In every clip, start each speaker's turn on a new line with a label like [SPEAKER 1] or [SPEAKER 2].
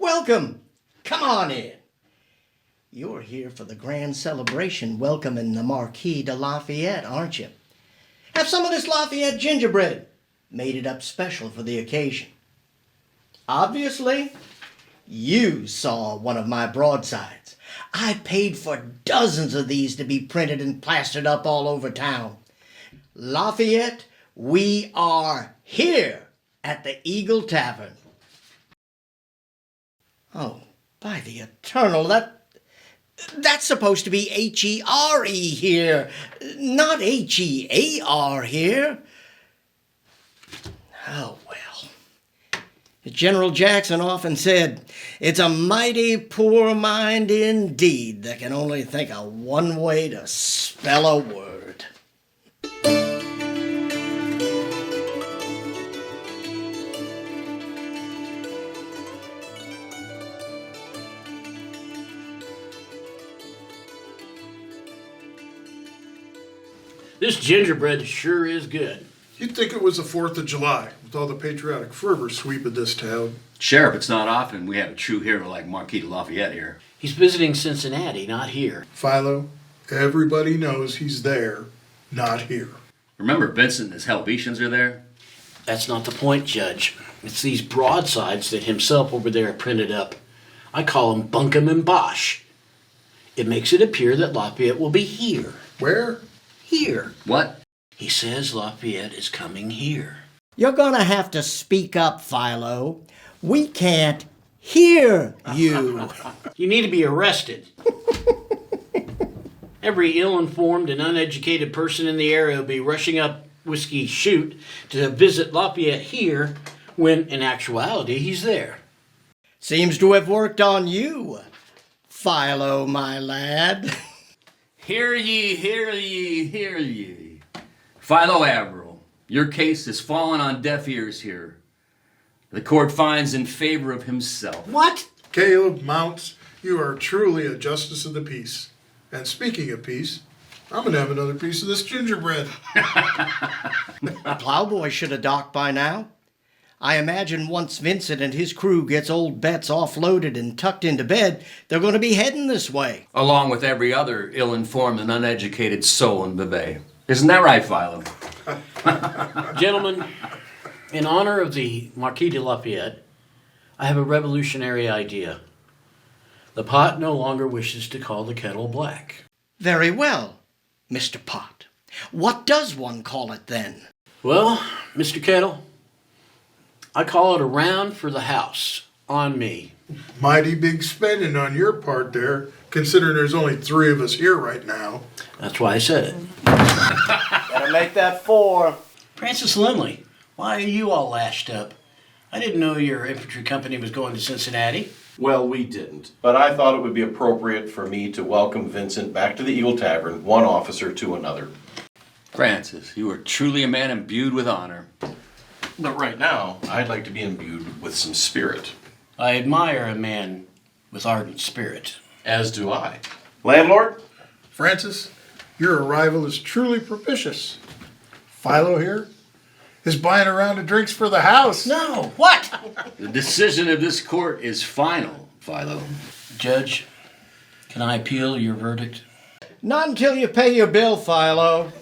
[SPEAKER 1] Welcome. Come on in. You're here for the grand celebration welcoming the Marquis de Lafayette, aren't you? Have some of this Lafayette gingerbread. Made it up special for the occasion. Obviously, you saw one of my broadsides. I paid for dozens of these to be printed and plastered up all over town. Lafayette, we are here at the Eagle Tavern. Oh, by the eternal, that's supposed to be H-E-R-E here, not H-E-A-R here. Oh, well. General Jackson often said, it's a mighty poor mind indeed that can only think of one way to spell a word.
[SPEAKER 2] This gingerbread sure is good.
[SPEAKER 3] You'd think it was the 4th of July, with all the patriotic fervor sweeping this town.
[SPEAKER 4] Sheriff, it's not often we have a true hero like Marquis de Lafayette here.
[SPEAKER 2] He's visiting Cincinnati, not here.
[SPEAKER 3] Philo, everybody knows he's there, not here.
[SPEAKER 4] Remember Vincent and his Helvetians are there?
[SPEAKER 2] That's not the point, Judge. It's these broadsides that himself over there printed up. I call them bunkum and bosh. It makes it appear that Lafayette will be here.
[SPEAKER 3] Where?
[SPEAKER 2] Here.
[SPEAKER 4] What?
[SPEAKER 2] He says Lafayette is coming here.
[SPEAKER 1] You're gonna have to speak up, Philo. We can't hear you.
[SPEAKER 2] You need to be arrested. Every ill-informed and uneducated person in the area will be rushing up Whiskey Chute to visit Lafayette here when, in actuality, he's there.
[SPEAKER 1] Seems to have worked on you, Philo, my lad.
[SPEAKER 4] Hear ye, hear ye, hear ye. Philo Averill, your case has fallen on deaf ears here. The court finds in favor of himself.
[SPEAKER 2] What?
[SPEAKER 3] Caleb Mounts, you are truly a justice of the peace. And speaking of peace, I'm going to have another piece of this gingerbread.
[SPEAKER 1] Plowboy should have docked by now. I imagine once Vincent and his crew gets old Betts offloaded and tucked into bed, they're going to be heading this way.
[SPEAKER 4] Along with every other ill-informed and uneducated soul in Vevay. Isn't that right, Philo?
[SPEAKER 2] Gentlemen, in honor of the Marquis de Lafayette, I have a revolutionary idea. The pot no longer wishes to call the kettle black.
[SPEAKER 1] Very well, Mr. Pot. What does one call it then?
[SPEAKER 2] Well, Mr. Kettle, I call it a round for the house, on me.
[SPEAKER 3] Mighty big spending on your part there, considering there's only 3 of us here right now.
[SPEAKER 2] That's why I said it.
[SPEAKER 1] Gotta make that 4.
[SPEAKER 2] Francis Lindley, why are you all lashed up? I didn't know your infantry company was going to Cincinnati.
[SPEAKER 5] Well, we didn't, but I thought it would be appropriate for me to welcome Vincent back to the Eagle Tavern, one officer to another.
[SPEAKER 4] Francis, you are truly a man imbued with honor.
[SPEAKER 5] But right now, I'd like to be imbued with some spirit.
[SPEAKER 2] I admire a man with ardent spirit.
[SPEAKER 5] As do I. Landlord?
[SPEAKER 3] Francis, your arrival is truly propitious. Philo here is buying a round of drinks for the house.
[SPEAKER 2] No, what?
[SPEAKER 4] The decision of this court is final, Philo.
[SPEAKER 2] Judge, can I appeal your verdict?
[SPEAKER 1] Not until you pay your bill, Philo.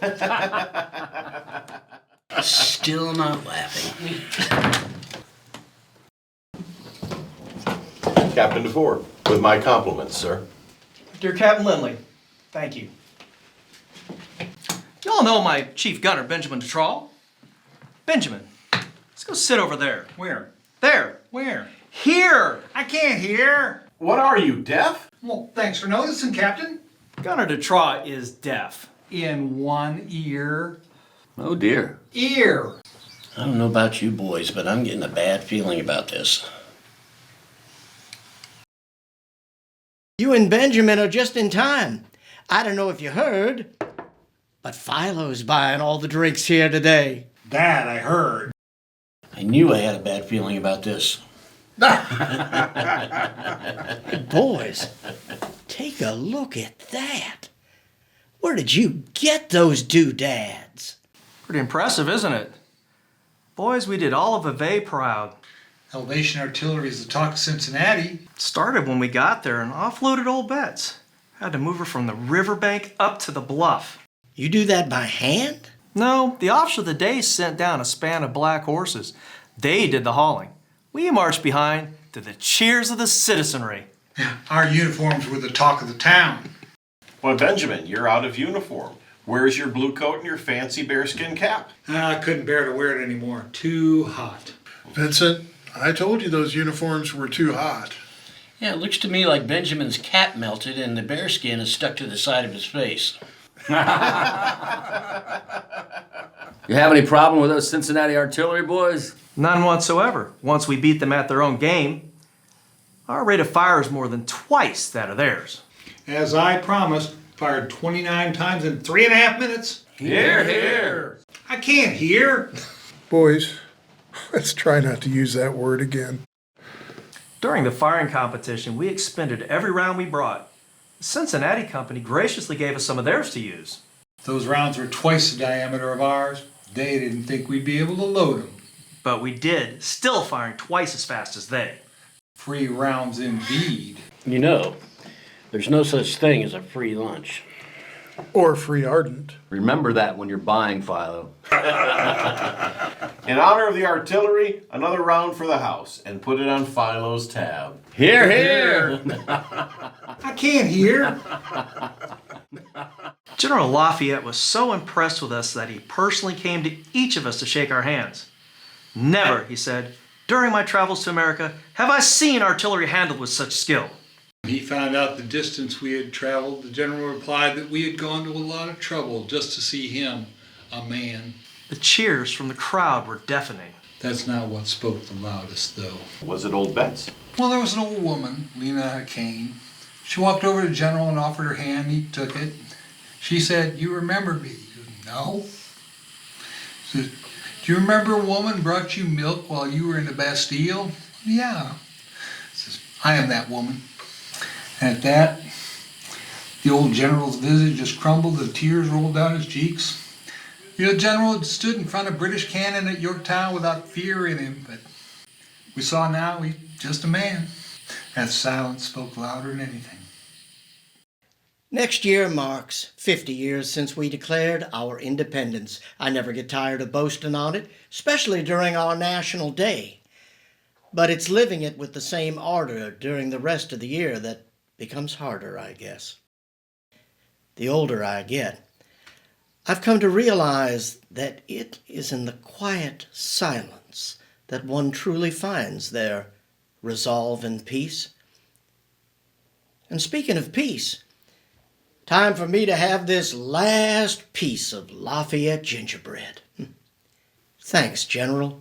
[SPEAKER 2] Still not laughing.
[SPEAKER 5] Captain DeVore, with my compliments, sir.
[SPEAKER 6] Dear Captain Lindley, thank you. Y'all know my chief gunner, Benjamin DeTrawl. Benjamin, let's go sit over there. Where? There. Where? Here! I can't hear.
[SPEAKER 5] What are you, deaf?
[SPEAKER 7] Well, thanks for noticing, Captain.
[SPEAKER 6] Gunner DeTraw is deaf. In one ear.
[SPEAKER 4] Oh dear.
[SPEAKER 7] Ear.
[SPEAKER 2] I don't know about you boys, but I'm getting a bad feeling about this.
[SPEAKER 1] You and Benjamin are just in time. I don't know if you heard, but Philo's buying all the drinks here today.
[SPEAKER 7] That I heard.
[SPEAKER 2] I knew I had a bad feeling about this.
[SPEAKER 1] Boys, take a look at that. Where did you get those doodads?
[SPEAKER 6] Pretty impressive, isn't it? Boys, we did all of Vevay proud.
[SPEAKER 7] Helvetian Artillery is the talk of Cincinnati.
[SPEAKER 6] Started when we got there and offloaded old Bets. Had to move her from the riverbank up to the bluff.
[SPEAKER 1] You do that by hand?
[SPEAKER 6] No, the officer of the day sent down a span of black horses. They did the hauling. We marched behind to the cheers of the citizenry.
[SPEAKER 7] Our uniforms were the talk of the town.
[SPEAKER 5] Well, Benjamin, you're out of uniform. Where's your blue coat and your fancy bearskin cap?
[SPEAKER 7] I couldn't bear to wear it anymore. Too hot.
[SPEAKER 3] Vincent, I told you those uniforms were too hot.
[SPEAKER 2] Yeah, it looks to me like Benjamin's cap melted and the bearskin is stuck to the side of his face.
[SPEAKER 4] You have any problem with those Cincinnati artillery boys?
[SPEAKER 6] None whatsoever, once we beat them at their own game. Our rate of fire is more than twice that of theirs.
[SPEAKER 7] As I promised, fired 29 times in 3.5 minutes.
[SPEAKER 4] Hear, hear.
[SPEAKER 7] I can't hear.
[SPEAKER 3] Boys, let's try not to use that word again.
[SPEAKER 6] During the firing competition, we expended every round we brought. The Cincinnati company graciously gave us some of theirs to use.
[SPEAKER 7] Those rounds were twice the diameter of ours. They didn't think we'd be able to load them.
[SPEAKER 6] But we did, still firing twice as fast as they.
[SPEAKER 7] Free rounds indeed.
[SPEAKER 2] You know, there's no such thing as a free lunch.
[SPEAKER 3] Or free ardent.
[SPEAKER 4] Remember that when you're buying, Philo.
[SPEAKER 5] In honor of the artillery, another round for the house, and put it on Philo's tab.
[SPEAKER 4] Hear, hear.
[SPEAKER 7] I can't hear.
[SPEAKER 6] General Lafayette was so impressed with us that he personally came to each of us to shake our hands. Never, he said, during my travels to America, have I seen artillery handled with such skill.
[SPEAKER 7] When he found out the distance we had traveled, the general replied that we had gone to a lot of trouble just to see him, a man.
[SPEAKER 6] The cheers from the crowd were deafening.
[SPEAKER 7] That's not what spoke the loudest, though.
[SPEAKER 5] Was it old Betts?
[SPEAKER 7] Well, there was an old woman leaning on a cane. She walked over to the general and offered her hand. He took it. She said, "You remember me?" He said, "No." She said, "Do you remember a woman brought you milk while you were in the Bastille?" "Yeah." He says, "I am that woman." And at that, the old general's visage just crumbled. The tears rolled down his cheeks. You know, the general had stood in front of British cannon at Yorktown without fear in him, but we saw now he's just a man. That silence spoke louder than anything.
[SPEAKER 1] Next year marks 50 years since we declared our independence. I never get tired of boasting on it, especially during our National Day. But it's living it with the same ardor during the rest of the year that becomes harder, I guess. The older I get, I've come to realize that it is in the quiet silence that one truly finds their resolve and peace. And speaking of peace, time for me to have this last piece of Lafayette gingerbread. Thanks, General.